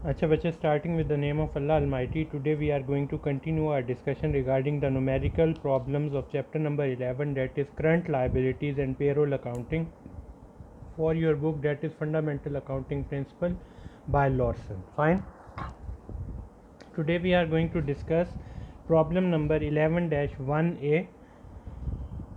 अच्छा बच्चे, starting with the name of Allah Almighty, today we are going to continue our discussion regarding the numerical problems of chapter number 11, that is current liabilities and payroll accounting, for your book, that is Fundamental Accounting Principle by Lawson. Fine. Today we are going to discuss problem number 11-1a.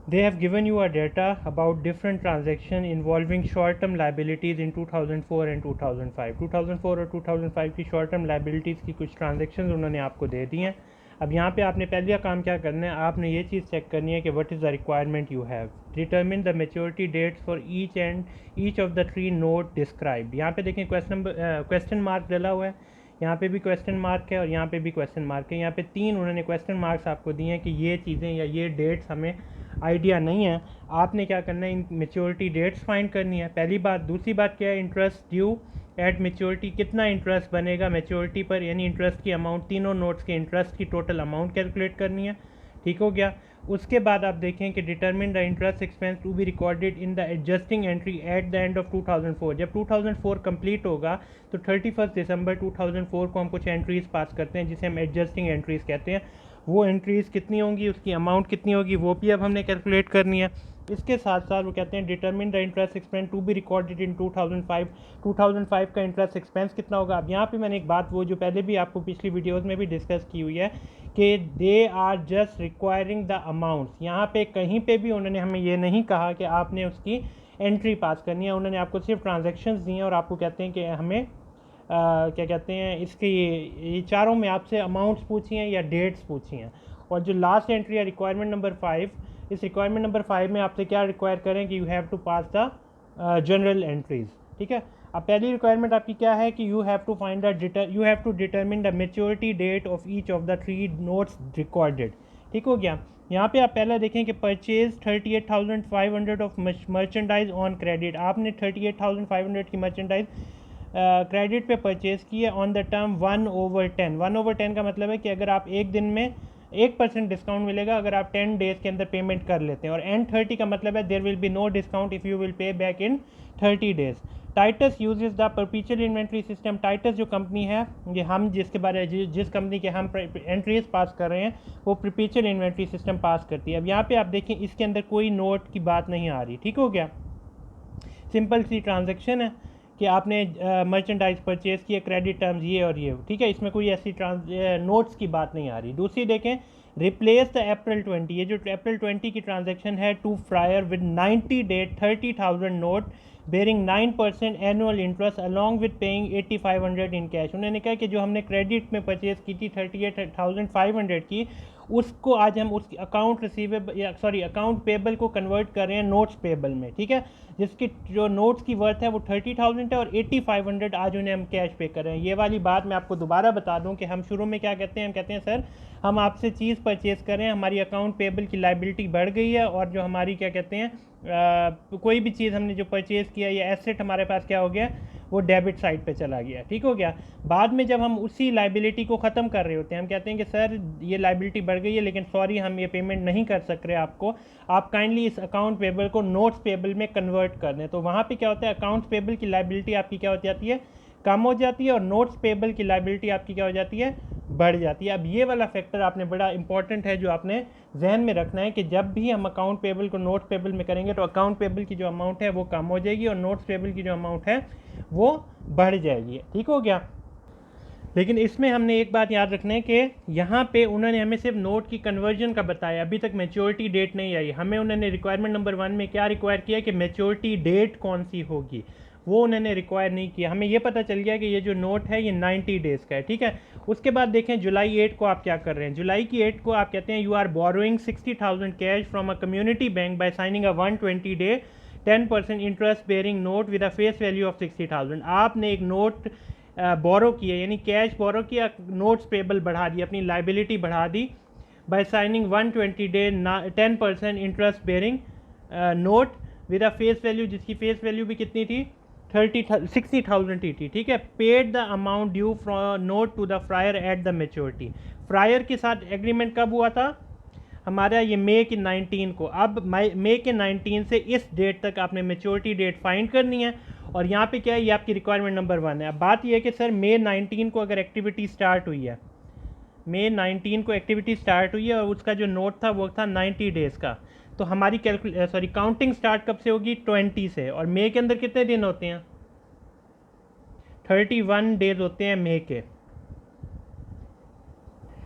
They have given you a data about different transactions involving short-term liabilities in 2004 and 2005. 2004 और 2005 की short-term liabilities की कुछ transactions उन्होंने आपको दे दी हैं. अब यहाँ पे आपने पहला काम क्या करना है, आपने ये चीज़ चेक करनी है कि what is the requirement you have. Determine the maturity dates for each of the three note described. यहाँ पे देखें question mark डला हुआ है, यहाँ पे भी क्वेश्चन मार्क है और यहाँ पे भी क्वेश्चन मार्क है. यहाँ पे तीन उन्होंने क्वेश्चन मार्क्स आपको दिए हैं कि ये चीज़ें या ये डेट्स हमें आइडिया नहीं है. आपने क्या करना है, इन मेच्योरिटी डेट्स फाइंड करनी है, पहली बात. दूसरी बात क्या है, इंटरेस्ट ड्यू एट मेच्योरिटी, कितना इंटरेस्ट बनेगा मेच्योरिटी पर, यानी इंटरेस्ट की अमाउंट, तीनों नोट्स के इंटरेस्ट की टोटल अमाउंट कैलकुलेट करनी है. ठीक हो गया. उसके बाद आप देखें कि determine the interest expense to be recorded in the adjusting entry at the end of 2004. जब 2004 कंप्लीट होगा तो 31 दिसंबर 2004 को हम कुछ एंट्रीज़ पास करते हैं जिसे हम एडजस्टिंग एंट्रीज़ कहते हैं. वो एंट्रीज़ कितनी होंगी, उसकी अमाउंट कितनी होगी, वो भी अब हमने कैलकुलेट करनी है. इसके साथ साथ वो कहते हैं determine the interest expense to be recorded in 2005. 2005 का इंटरेस्ट एक्सपेंस कितना होगा. अब यहाँ पे मैंने एक बात, वो जो पहले भी आपको पिछली वीडियोस में भी डिस्कस की हुई है कि they are just requiring the amounts. यहाँ पे कहीं पे भी उन्होंने हमें ये नहीं कहा कि आपने उसकी एंट्री पास करनी है. उन्होंने आपको सिर्फ ट्रांजेक्शन्स दिए हैं और आपको कहते हैं कि हमें क्या कहते हैं, इसके ये चारों में आपसे अमाउंट्स पूछी हैं या डेट्स पूछी हैं. और जो लास्ट एंट्री है रिक्वायरमेंट नंबर 5, इस रिक्वायरमेंट नंबर 5 में आपसे क्या रिक्वायर करें कि you have to pass the general entries. ठीक है. अब पहली रिक्वायरमेंट आपकी क्या है कि you have to determine the maturity date of each of the three notes recorded. ठीक हो गया. यहाँ पे आप पहले देखें कि purchase 38,500 of merchandise on credit. आपने 38,500 की मर्चेंडाइज क्रेडिट पे परचेज़ की है ऑन द टर्म 1/10. 1/10 का मतलब है कि अगर आप एक दिन में 1% डिस्काउंट मिलेगा अगर आप 10 डेज़ के अंदर पेमेंट कर लेते हैं. और N30 का मतलब है there will be no discount if you will pay back in 30 days. Titus uses the perpetual inventory system. Titus जो कंपनी है, ये हम जिस कंपनी के हम एंट्रीज पास कर रहे हैं वो परपीचुअल इन्वेंट्री सिस्टम पास करती है. अब यहाँ पे आप देखें इसके अंदर कोई नोट की बात नहीं आ रही. ठीक हो गया. सिंपल सी ट्रांजेक्शन है कि आपने मर्चेंडाइज परचेज़ किए, क्रेडिट टर्म्स ये और ये. ठीक है. इसमें कोई ऐसी नोट्स की बात नहीं आ रही. दूसरी देखें, रिप्लेस द अप्रैल 20. ये जो अप्रैल 20 की ट्रांजैक्शन है to Fryer with 90 date 30,000 note bearing 9% annual interest along with paying 8,500 in cash. उन्होंने कहा कि जो हमने क्रेडिट में परचेज़ की थी 38,500 की, उसको आज हम उस अकाउंट पेबल को कन्वर्ट कर रहे हैं नोट्स पेबल में. ठीक है. जिसकी जो नोट्स की वर्थ है वो 30,000 है और 8,500 आज उन्हें हम कैश पे कर रहे हैं. ये वाली बात मैं आपको दोबारा बता दूं कि हम शुरू में क्या कहते हैं, हम कहते हैं सर हम आपसे चीज़ परचेज़ करें, हमारी अकाउंट पेबल की लाइबिलिटी बढ़ गई है और जो हमारी क्या कहते हैं कोई भी चीज़ हमने जो परचेज़ किया या एसेट हमारे पास क्या हो गया, वो डेबिट साइड पे चला गया. ठीक हो गया. बाद में जब हम उसी लाइबिलिटी को ख़त्म कर रहे होते हैं, हम कहते हैं कि सर ये लाइबिलिटी बढ़ गई है लेकिन सॉरी हम ये पेमेंट नहीं कर सक रहे आपको, आप काइंडली इस अकाउंट पेबल को नोट्स पेबल में कन्वर्ट कर दें. तो वहाँ पे क्या होता है, अकाउंट्स पेबल की लाइबिलिटी आपकी क्या हो जाती है, कम हो जाती है और नोट्स पेबल की लाइबिलिटी आपकी क्या हो जाती है, बढ़ जाती है. अब ये वाला फैक्टर आपने बड़ा इंपॉर्टेंट है जो आपने जहन में रखना है कि जब भी हम अकाउंट पेबल को नोट्स पेबल में करेंगे तो अकाउंट पेबल की जो अमाउंट है वो कम हो जाएगी और नोट्स पेबल की जो अमाउंट है वो बढ़ जाएगी. ठीक हो गया. लेकिन इसमें हमने एक बात याद रखना है कि यहाँ पे उन्होंने हमें सिर्फ नोट की कन्वर्जन का बताया, अभी तक मैच्योरिटी डेट नहीं आई. हमें उन्होंने रिक्वायरमेंट नंबर 1 में क्या रिक्वायर किया कि मैच्योरिटी डेट कौन सी होगी, वो उन्होंने रिक्वायर नहीं किया. हमें ये पता चल गया कि ये जो नोट है ये 90 डेज़ का है. ठीक है. उसके बाद देखें जुलाई 8 को आप क्या कर रहे हैं. जुलाई की 8 को आप कहते हैं you are borrowing 60,000 cash from a community bank by signing a 120 day 10% interest bearing note with a face value of 60,000. आपने एक नोट बोरो किया, यानी कैश बोरो किया, नोट्स पेबल बढ़ा दी, अपनी लाइबिलिटी बढ़ा दी by signing 120 day 10% interest bearing note with a face value, जिसकी फेस वैल्यू भी कितनी थी, 60,000 थी. ठीक है. Paid the amount due from note to the Fryer at the maturity. Fryer के साथ एग्रीमेंट कब हुआ था हमारा, ये मई के 19 को. अब मई के 19 से इस डेट तक आपने मेच्योरिटी डेट फाइंड करनी है और यहाँ पे क्या है, ये आपकी रिक्वायरमेंट नंबर 1 है। अब बात ये है कि सर मई 19 को अगर एक्टिविटी स्टार्ट हुई है, मई 19 को एक्टिविटी स्टार्ट हुई है और उसका जो नोट था वो था 90 डेज़ का, तो हमारी काउंटिंग स्टार्ट कब से होगी, 20 से। और मई के अंदर कितने दिन होते हैं, 31 डेज होते हैं मई के।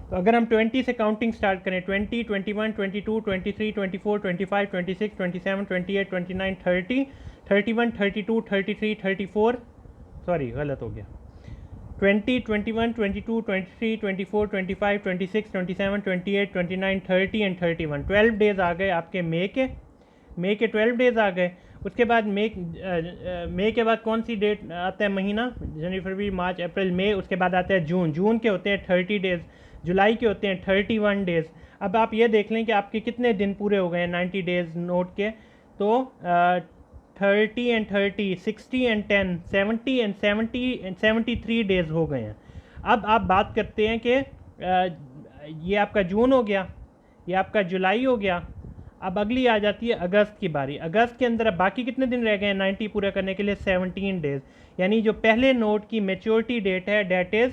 तो अगर हम 20 से काउंटिंग स्टार्ट करें, 20, 21, 22, 23, 24, 25, 26, 27, 28, 29, 30, 31, 32, 33, 34, सॉरी गलत हो गया, 20, 21, 22, 23, 24, 25, 26, 27, 28, 29, 30 एंड 31, 12 डेज़ आ गए आपके मई के 12 डेज़ आ गए। उसके बाद मई के बाद कौन सी डेट आता है महीना, जनवरी फरवरी मार्च अप्रैल मई, उसके बाद आता है जून के होते हैं 30 डेज़, जुलाई के होते हैं 31 डेज़। अब आप ये देख लें कि आपके कितने दिन पूरे हो गए हैं 90 डेज़ नोट के, तो 30 एंड 30, 60 एंड 10, 70 एंड 73 डेज़ हो गए हैं। अब आप बात करते हैं कि ये आपका जून हो गया, ये आपका जुलाई हो गया। अब अगली आ जाती है अगस्त की बारी। अगस्त के अंदर अब बाकी कितने दिन रह गए हैं 90 पूरा करने के लिए, 17 डेज़। यानी जो पहले नोट की मेच्योरिटी डेट है डेट इज़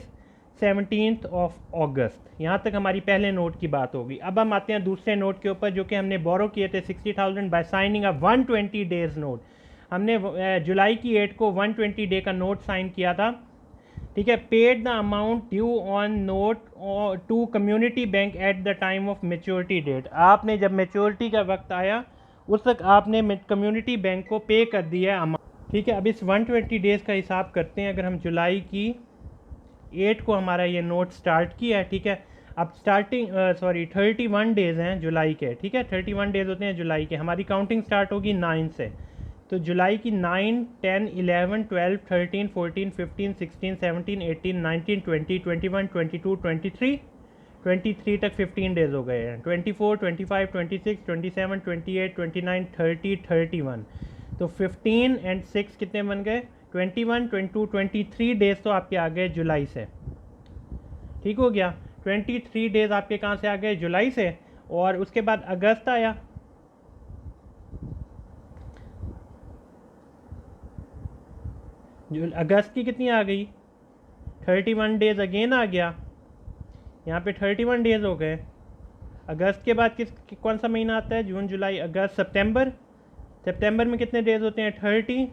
17th ऑफ अगस्त। यहाँ तक हमारी पहले नोट की बात होगी। अब हम आते हैं दूसरे नोट के ऊपर जो कि हमने बोरो किए थे 60,000 by signing a 120 days note. हमने जुलाई की 8 को 120 डे का नोट साइन किया था, ठीक है। Paid the amount due on note to community bank at the time of maturity date. आपने जब मेच्योरिटी का वक्त आया उस तक आपने कम्युनिटी बैंक को पे कर दिया अमाउंट, ठीक है। अब इस 120 डेज़ का हिसाब करते हैं। अगर हम जुलाई की 8 को हमारा ये नोट स्टार्ट किया है, ठीक है। अब 31 डेज़ हैं जुलाई के, ठीक है। 31 डेज़ होते हैं जुलाई के। हमारी काउंटिंग स्टार्ट होगी 9 से, तो जुलाई की 9, 10, 11, 12, 13, 14, 15, 16, 17, 18, 19, 20, 21, 22, 23 तक 15 डेज़ हो गए हैं। 24, 25, 26, 27, 28, 29, 30, 31, तो 15 एंड 6 कितने बन गए, 21, 22, 23 डेज़ तो आपके आ गए जुलाई से, ठीक हो गया। 23 डेज़ आपके कहाँ से आ गए, जुलाई से। और उसके बाद अगस्त आया, अगस्त की कितनी आ गई, 31 डेज़ अगेन आ गया। यहाँ पे 31 डेज़ हो गए। अगस्त के बाद कौन सा महीना आता है, जून जुलाई अगस्त सितंबर। सितंबर में कितने डेज़ होते हैं, 30।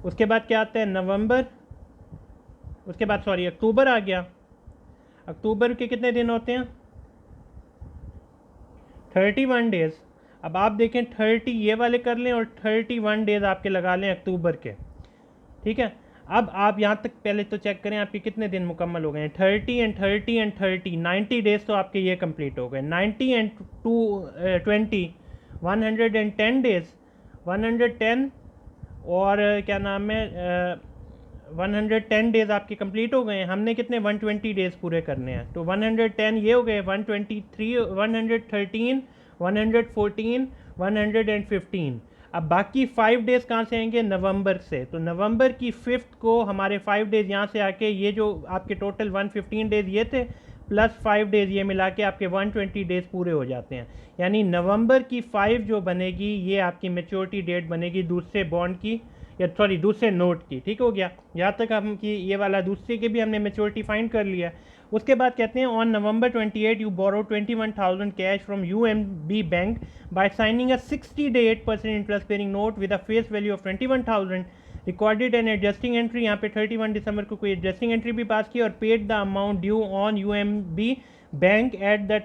उसके बाद क्या आता है, नवंबर। उसके बाद अक्टूबर आ गया। अक्टूबर के कितने दिन होते हैं, 31 डेज़। अब आप देखें 30 ये वाले कर लें और 31 डेज़ आपके लगा लें अक्टूबर के, ठीक है। अब आप यहाँ तक पहले तो चेक करें आपके कितने दिन मुकम्मल हो गए हैं, 30 एंड 30 एंड 30, 90 डेज़ तो आपके ये कंप्लीट हो गए। 90 एंड 20, 110 डेज़, 110 और क्या नाम है 110 डेज़ आपके कंप्लीट हो गए हैं। हमने कितने 120 डेज़ पूरे करने हैं, तो 110 ये हो गए, 123, 113, 114, 115। अब बाकी 5 डेज़ कहाँ से आएंगे, नवंबर से। तो नवंबर की 5th को हमारे 5 डेज़ यहाँ से आके ये जो आपके टोटल 115 डेज़ ये थे प्लस 5 डेज़ ये मिला के आपके 120 डेज़ पूरे हो जाते हैं। यानी नवंबर की 5 जो बनेगी ये आपकी मेच्योरिटी डेट बनेगी दूसरे बॉन्ड की, या दूसरे नोट की, ठीक हो गया। यहाँ तक हम कि ये वाला दूसरे के भी हमने मेच्योरिटी फाइंड कर लिया। उसके बाद कहते हैं on November 28 you borrow 21,000 cash from UMB bank by signing a 60-day 8% interest bearing note with a face value of 21,000, recorded and adjusting entry. यहाँ पे 31 दिसंबर को कोई एडजस्टिंग एंट्री भी पास की और paid the amount due on UMB bank at the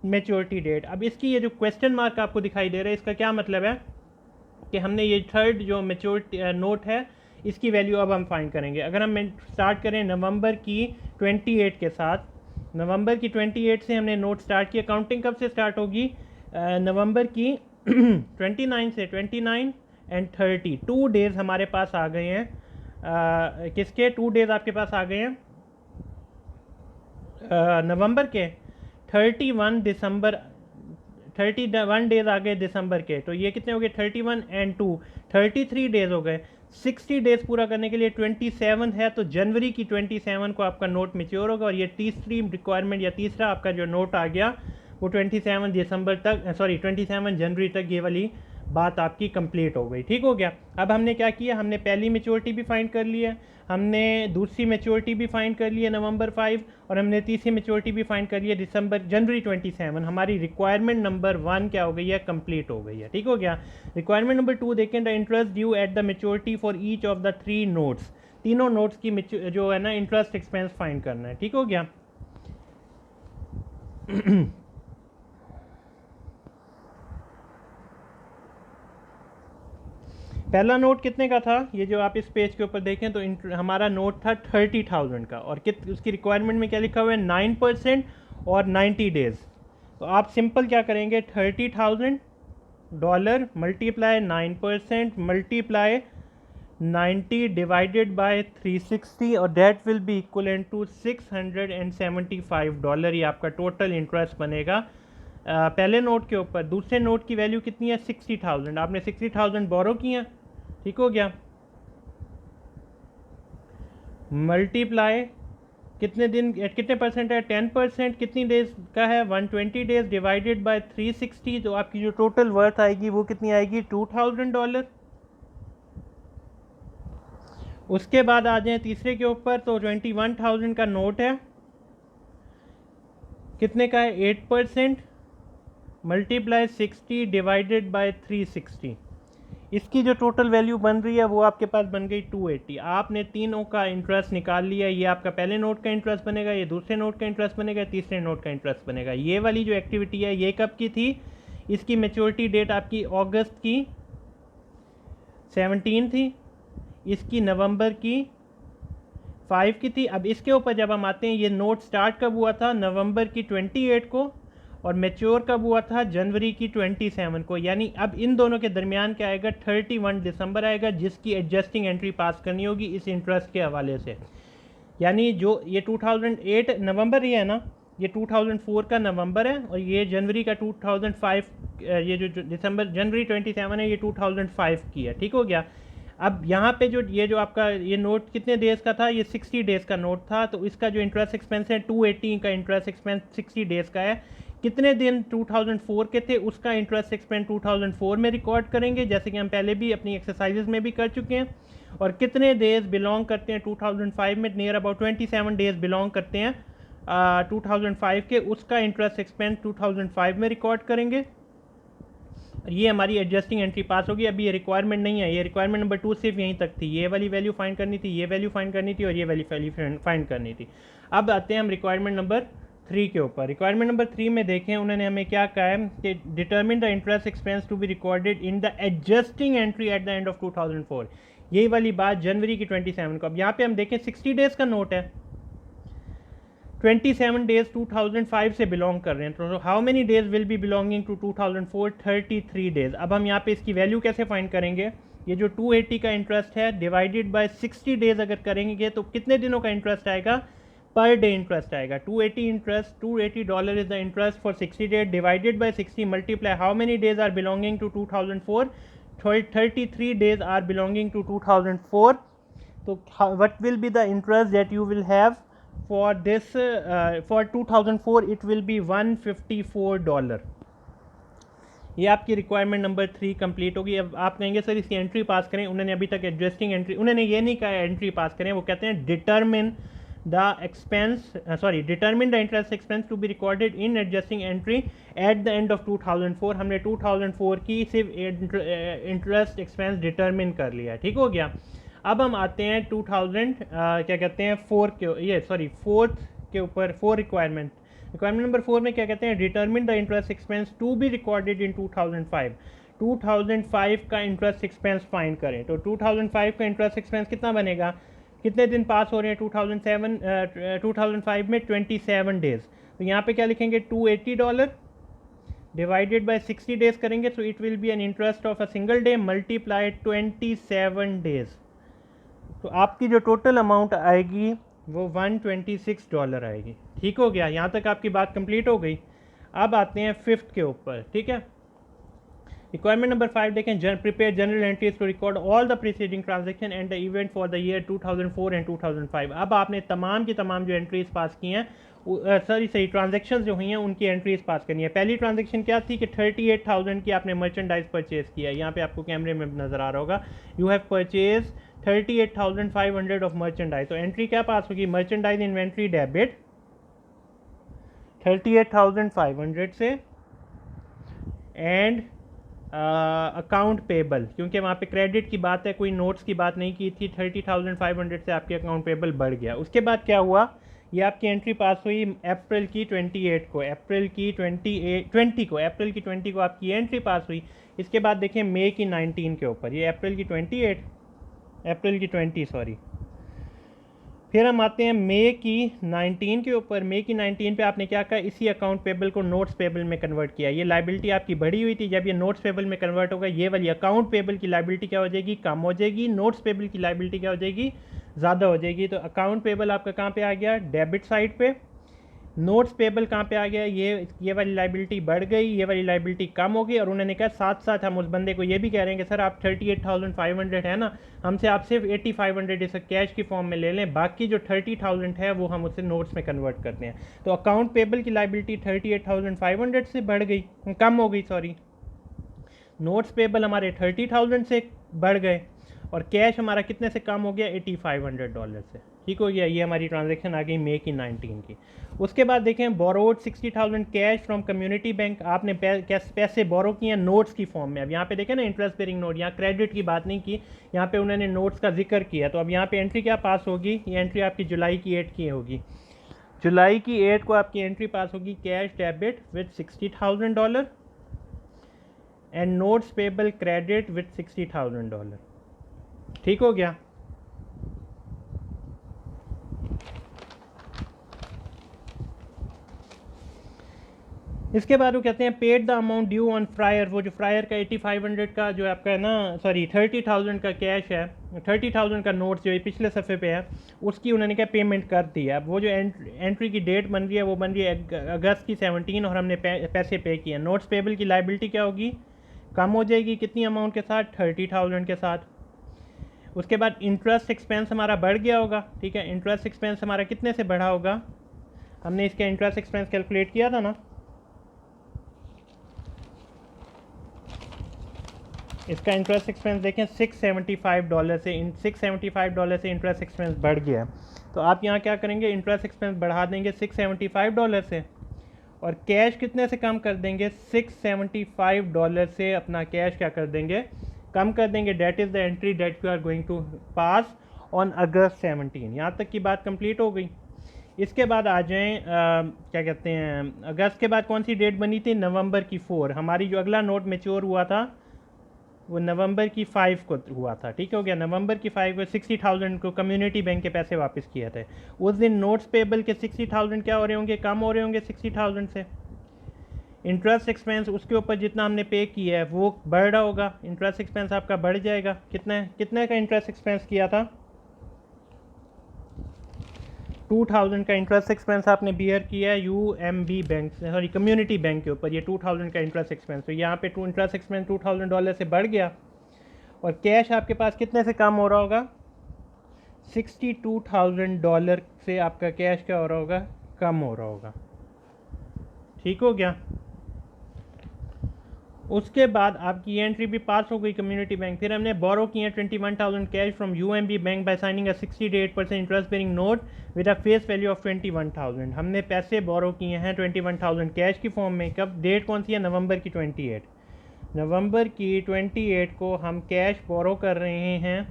maturity date. अब इसकी ये जो क्वेश्चन मार्क आपको दिखाई दे रहा है इसका क्या मतलब है कि हमने ये थर्ड जो मेच्योरिटी नोट है इसकी वैल्यू अब हम फाइंड करेंगे। अगर हम स्टार्ट करें नवंबर की 28 के साथ, नवंबर की 28 से हमने नोट स्टार्ट किया। काउंटिंग कब से स्टार्ट होगी, नवंबर की 29 से, 29 एंड 30, 2 डेज़ हमारे पास आ गए हैं। किसके 2 डेज़ आपके पास आ गए हैं, नवंबर के। 31 दिसंबर, 31 डेज़ आ गए दिसंबर के, तो ये कितने हो गए, 31 एंड 2, 33 डेज़ हो गए। 60 डेज़ पूरा करने के लिए 27 है, तो जनवरी की 27 को आपका नोट मेच्योर होगा। और ये तीसरी रिक्वायरमेंट या तीसरा आपका जो नोट आ गया वो 27 दिसंबर तक 27 जनवरी तक ये वाली बात आपकी कंप्लीट हो गई। ठीक हो गया। अब हमने क्या किया, हमने पहली मैच्योरिटी भी फाइंड कर लिया, हमने दूसरी मैच्योरिटी भी फाइंड कर लिया नवंबर 5, और हमने तीसरी मैच्योरिटी भी फाइंड कर लिया जनवरी 27। हमारी रिक्वायरमेंट नंबर 1 क्या हो गई है, कंप्लीट हो गई है। ठीक हो गया। रिक्वायरमेंट नंबर 2 देखें, the interest due at the maturity for each of the 3 notes. तीनों नोट्स की जो है ना इंटरेस्ट एक्सपेंस फाइंड करना है। ठीक हो गया। पहला नोट कितने का था, ये जो आप इस पेज के ऊपर देखें तो हमारा नोट था 30,000 का, और उसकी रिक्वायरमेंट में क्या लिखा हुआ है, 9% और 90 डेज। तो आप सिंपल क्या करेंगे, $30,000 मल्टीप्लाई 9% मल्टीप्लाई 90 डिवाइडेड बाय 360, और that will be equivalent to $675। ये आपका टोटल इंटरेस्ट बनेगा पहले नोट के ऊपर। दूसरे नोट की वैल्यू कितनी है, 60,000। आपने 60,000 बोरो किया। ठीक हो गया। मल्टीप्लाई कितने परसेंट है, 10%, कितनी डेज का है, 120 डेज, डिवाइडेड बाय 360। तो आपकी जो टोटल वर्थ आएगी वो कितनी आएगी, $2,000। उसके बाद आ जाए तीसरे के ऊपर, तो 21,000 का नोट है, कितने का है, 8%, मल्टीप्लाई 60 डिवाइडेड बाय 360। इसकी जो टोटल वैल्यू बन रही है वो आपके पास बन गई 280। आपने तीनों का इंटरेस्ट निकाल लिया। ये आपका पहले नोट का इंटरेस्ट बनेगा, ये दूसरे नोट का इंटरेस्ट बनेगा, तीसरे नोट का इंटरेस्ट बनेगा। ये वाली जो एक्टिविटी है ये कब की थी, इसकी मैच्योरिटी डेट आपकी अगस्त की 17 थी, इसकी नवंबर की 5 की थी। अब इसके ऊपर जब हम आते हैं, ये नोट स्टार्ट कब हुआ था, नवंबर की 28 को, और मैच्योर कब हुआ था, जनवरी की 27 को। यानी अब इन दोनों के दरमियान क्या आएगा, 31 दिसंबर आएगा, जिसकी एडजस्टिंग एंट्री पास करनी होगी इस इंटरेस्ट के हवाले से। यानी जो ये 2008 नवंबर ही है ना, ये 2004 का नवंबर है, और ये जनवरी का 2005, ये जो दिसंबर जनवरी 27 है, ये 2005 की है। ठीक हो गया। अब यहाँ पे जो आपका ये नोट कितने डेज़ का था, ये 60 डेज़ का नोट था। तो इसका जो इंटरेस्ट एक्सपेंस है 280 का इंटरेस्ट एक्सपेंस 60 डेज़ का है। कितने दिन 2004 के थे, उसका इंटरेस्ट एक्सपेंस 2004 में रिकॉर्ड करेंगे, जैसे कि हम पहले भी अपनी एक्सरसाइजेज में भी कर चुके हैं। और कितने डेज बिलोंग करते हैं 2005 में, नियर अबाउट 27 डेज बिलोंग करते हैं 2005 के, उसका इंटरेस्ट एक्सपेंस 2005 में रिकॉर्ड करेंगे। ये हमारी एडजस्टिंग एंट्री पास होगी। अभी ये रिक्वायरमेंट नहीं है, ये रिक्वायरमेंट नंबर 2 सिर्फ यहीं तक थी। ये वाली वैल्यू फाइंड करनी थी, ये वैल्यू फाइंड करनी थी, और ये वैल्यू फाइंड करनी थी। अब आते हैं हम रिक्वायरमेंट नंबर 3 के ऊपर। रिक्वायरमेंट नंबर 3 में देखें उन्होंने हमें क्या कहा है कि determine the interest expense to be recorded in the adjusting entry at the end of 2004। यही वाली बात जनवरी की 27 को। अब यहाँ पे हम देखें 60 डेज का नोट है, 27 डेज 2005 से बिलोंग कर रहे हैं। तो how many days will be belonging to 2004, 33 days. अब हम यहाँ पे इसकी वैल्यू कैसे फाइंड करेंगे, ये जो 280 का इंटरेस्ट है डिवाइडेड बाय 60 डेज अगर करेंगे तो कितने दिनों का इंटरेस्ट आएगा, पर डे इंटरेस्ट आएगा। $280 is the interest for 60 days divided by 60 multiply how many days are belonging to 2004, 33 days are belonging to 2004। तो what will be the interest that you will have for this for 2004, it will be $154। ये आपकी requirement number 3 complete होगी। अब आप कहेंगे sir इसकी entry पास करें, उन्होंने अभी तक एडजस्टिंग एंट्री, उन्होंने ये नहीं कहा एंट्री पास करें, वो कहते हैं determine the expense determine the interest expense to be recorded in adjusting entry at the end of 2004। हमने 2004 की सिर्फ इंटरेस्ट एक्सपेंस डिटरमिन कर लिया। ठीक हो गया। अब हम आते हैं 2000 क्या कहते हैं 4 के फोर्थ के ऊपर, 4 रिक्वायरमेंट नंबर 4 में क्या कहते हैं, determine the interest expense to be recorded in 2005। 2005 का इंटरेस्ट एक्सपेंस फाइंड करें। तो 2005 का इंटरेस्ट एक्सपेंस कितना बनेगा, कितने दिन पास हो रहे हैं 2005 में, 27 डेज। तो यहाँ पे क्या लिखेंगे, $280 डिवाइडेड बाय 60 डेज करेंगे, तो it will be an interest of a single day multiply 27 days. तो आपकी जो टोटल अमाउंट आएगी वो $126 आएगी। ठीक हो गया। यहाँ तक आपकी बात कंप्लीट हो गई। अब आते हैं 5th के ऊपर। ठीक है। रिक्वायरमेंट नंबर 5 देखें, prepare general entries to record all the preceding transaction and the event for the year 2004 and 2005। अब आपने तमाम की तमाम जो एंट्रीज पास की हैं सही ट्रांजेक्शन जो हुई हैं उनकी एंट्रीज पास करनी है। पहली ट्रांजेक्शन क्या थी कि 38,000 की आपने मर्चेंडाइज परचेज किया है, यहाँ पे आपको कैमरे में नज़र आ रहा होगा, you have purchase 38,500 of merchandise. तो एंट्री क्या पास होगी, मर्चेंडाइज इन्वेंट्री डेबिट 38,500 से एंड अकाउंट पेबल, क्योंकि वहाँ पे क्रेडिट की बात है, कोई नोट्स की बात नहीं की थी, 30,500 से आपके अकाउंट पेबल बढ़ गया। उसके बाद क्या हुआ, ये आपकी एंट्री पास हुई अप्रैल की 28 को, अप्रैल की 20 को आपकी एंट्री पास हुई। इसके बाद देखें मई की 19 के ऊपर, ये अप्रैल की 20 सॉरी। फिर हम आते हैं मई की 19 के ऊपर। मई की 19 पे आपने क्या कहा, इसी अकाउंट पेबल को नोट्स पेबल में कन्वर्ट किया। ये लाइबिलिटी आपकी बढ़ी हुई थी, जब ये नोट्स पेबल में कन्वर्ट होगा ये वाली अकाउंट पेबल की लाइबिलिटी क्या हो जाएगी, कम हो जाएगी, नोट्स पेबल की लाइबिलिटी क्या हो जाएगी, ज़्यादा हो जाएगी। तो अकाउंट पेबल आपका कहाँ पे आ गया, डेबिट साइड पे। नोट्स पेबल कहाँ पे आ गया, ये वाली लाइबिलिटी बढ़ गई, ये वाली लाइबिलिटी कम हो गई। और उन्होंने कहा साथ साथ हम उस बंदे को ये भी कह रहे हैं कि सर आप 38,500 है ना, हमसे आप सिर्फ 8500 इसे कैश की फॉर्म में ले लें, बाकी जो 30,000 है वो हम उससे नोट्स में कन्वर्ट करते हैं। तो अकाउंट पेबल की लाइबिलिटी 38,500 से बढ़ गई, कम हो गई सॉरी। नोट्स पेबल हमारे 30,000 से बढ़ गए और कैश हमारा कितने से कम हो गया, $8,500 से। ठीक हो गया, ये हमारी ट्रांजैक्शन आ गई मई की 19 की। उसके बाद देखें borrowed 60,000 cash from community bank, आपने पैसे बोरो किए हैं नोट्स की फॉर्म में। अब यहाँ पे देखें ना इंटरेस्ट बेरिंग नोट, यहाँ क्रेडिट की बात नहीं की, यहाँ पे उन्होंने नोट्स का जिक्र किया। तो अब यहाँ पे एंट्री क्या पास होगी, ये एंट्री आपकी जुलाई की 8 की होगी। जुलाई की 8 को आपकी एंट्री पास होगी cash debit with $60,000 and notes payable credit with $60,000। ठीक हो गया। इसके बाद वो कहते हैं paid the amount due on fryer, वो जो फ्रायर का 8500 का जो आपका है ना, सॉरी 30,000 का कैश है, 30,000 का नोट्स जो पिछले सफ़े पे है, उसकी उन्होंने क्या पेमेंट कर दी है। अब वो जो एंट्री की डेट बन रही है वो बन रही है अगस्त की 17 और हमने पैसे पे किए। नोट्स पेबल की लाइबिलिटी क्या होगी, कम हो जाएगी, कितनी अमाउंट के साथ, 30,000 के साथ। उसके बाद इंटरेस्ट एक्सपेंस हमारा बढ़ गया होगा, ठीक है, इंटरेस्ट एक्सपेंस हमारा कितने से बढ़ा होगा, हमने इसका इंटरेस्ट एक्सपेंस कैलकुलेट किया था ना, इसका इंटरेस्ट एक्सपेंस देखें $675 से, $675 से इंटरेस्ट एक्सपेंस बढ़ गया। तो आप यहाँ क्या करेंगे, इंटरेस्ट एक्सपेंस बढ़ा देंगे $675 से और कैश कितने से कम कर देंगे, $675 से अपना कैश क्या कर देंगे, कम कर देंगे। Date is the entry date you are going to pass on August 17। यहाँ तक की बात कंप्लीट हो गई। इसके बाद आ जाएं क्या कहते हैं, अगस्त के बाद कौन सी डेट बनी थी, नवंबर की 4। हमारी जो अगला नोट मेच्योर हुआ था वो नवंबर की 5 को हुआ था। ठीक हो गया, नवंबर की 5 को 60,000 को कम्युनिटी बैंक के पैसे वापस किए थे। उस दिन नोट्स पेबल के 60,000 क्या हो रहे होंगे, कम हो रहे होंगे 60,000 से। इंटरेस्ट एक्सपेंस उसके ऊपर जितना हमने पे किया है वो बढ़ रहा होगा, इंटरेस्ट एक्सपेंस आपका बढ़ जाएगा। कितने का इंटरेस्ट एक्सपेंस किया था, 2000 का इंटरेस्ट एक्सपेंस आपने बियर किया है UMB बैंक से, सॉरी कम्युनिटी बैंक के ऊपर, ये 2000 का इंटरेस्ट एक्सपेंस। तो यहाँ पे इंटरेस्ट एक्सपेंस $2,000 से बढ़ गया और कैश आपके पास कितने से कम हो रहा होगा, $62,000 से आपका कैश क्या हो रहा होगा, कम हो रहा होगा। ठीक हो गया। उसके बाद आपकी एंट्री भी पास हो गई कम्युनिटी बैंक। फिर हमने बोरो किए 21,000 cash from UMB bank by signing a 68% interest bearing note with a face value of 21,000। हमने पैसे बोरो किए हैं 21,000 कैश की फॉर्म में। कब, डेट कौन सी है, नवंबर की 28। नवंबर की 28 को हम कैश बोरो कर रहे हैं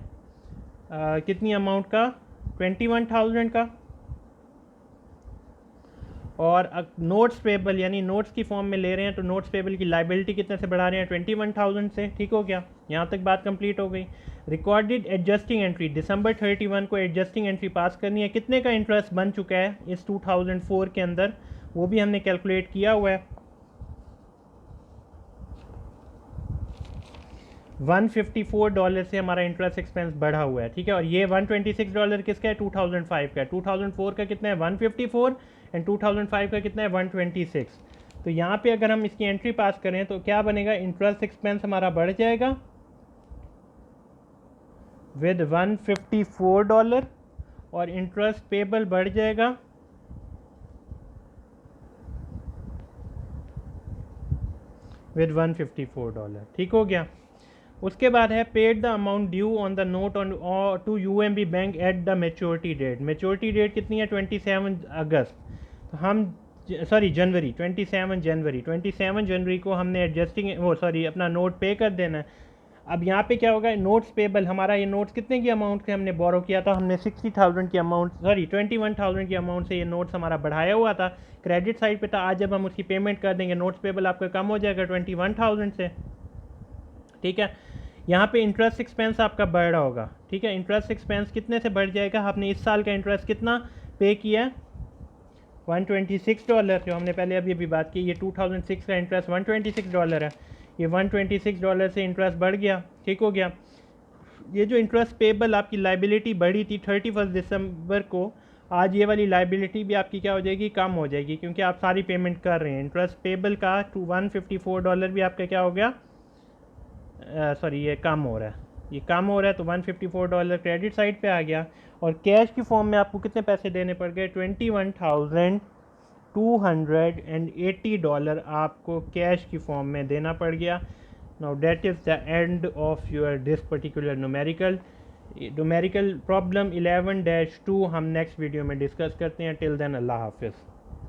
कितनी अमाउंट का, 21,000 का। और नोट्स पेबल यानी नोट्स की फॉर्म में ले रहे हैं तो नोट्स पेबल की लाइबिलिटी कितने से बढ़ा रहे हैं, 21,000 से। ठीक हो गया, यहाँ तक बात कंप्लीट हो गई। रिकॉर्डेड एडजस्टिंग एंट्री, दिसंबर 31 को एडजस्टिंग एंट्री पास करनी है। कितने का इंटरेस्ट बन चुका है इस 2004 के अंदर, वो भी हमने कैलकुलेट किया हुआ है। $154 से हमारा इंटरेस्ट एक्सपेंस बढ़ा हुआ है। ठीक है, और ये $126 किसका है, 2005 का है। 2004 का कितना है, 154 एंड 2005 का कितना है, 126। तो यहाँ पे अगर हम इसकी एंट्री पास करें तो क्या बनेगा, इंटरेस्ट एक्सपेंस हमारा बढ़ जाएगा विद $154 और इंटरेस्ट पेबल बढ़ जाएगा विद $154। ठीक हो गया। उसके बाद है paid the amount due on the note on to UMB bank at the maturity date. Maturity date कितनी है? 27 अगस्त। तो हम जनवरी 27 जनवरी को हमने एडजस्टिंग अपना नोट पे कर देना है। अब यहाँ पे क्या होगा, नोट्स पेबल, हमारा ये नोट्स कितने की अमाउंट से हमने बोरो किया था? हमने 60,000 की अमाउंट 21,000 की अमाउंट से ये नोट्स हमारा बढ़ाया हुआ था, क्रेडिट साइड पे था। आज जब हम उसकी पेमेंट कर देंगे, नोट्स पेबल आपका कम हो जाएगा 21,000 से। ठीक है, यहाँ पे इंटरेस्ट एक्सपेंस आपका बढ़ रहा होगा। ठीक है, इंटरेस्ट एक्सपेंस कितने से बढ़ जाएगा? आपने इस साल का इंटरेस्ट कितना पे किया है? $126, जो हमने पहले अभी बात की। ये 2006 का इंटरेस्ट $126 है, ये $126 से इंटरेस्ट बढ़ गया। ठीक हो गया। ये जो इंटरेस्ट पेबल आपकी लाइबिलिटी बढ़ी थी 31 दिसंबर को, आज ये वाली लाइबिलिटी भी आपकी क्या हो जाएगी? कम हो जाएगी, क्योंकि आप सारी पेमेंट कर रहे हैं। इंटरेस्ट पेबल का $154 भी आपका क्या हो गया? ये कम हो रहा है, ये कम हो रहा है। तो $154 क्रेडिट साइड पे आ गया। और कैश की फॉर्म में आपको कितने पैसे देने पड़ गए? $21,280 आपको कैश की फॉर्म में देना पड़ गया। Now that is the end of your this particular numerical problem 11-2 हम नेक्स्ट वीडियो में डिस्कस करते हैं। टिल देन अल्लाह हाफिज़।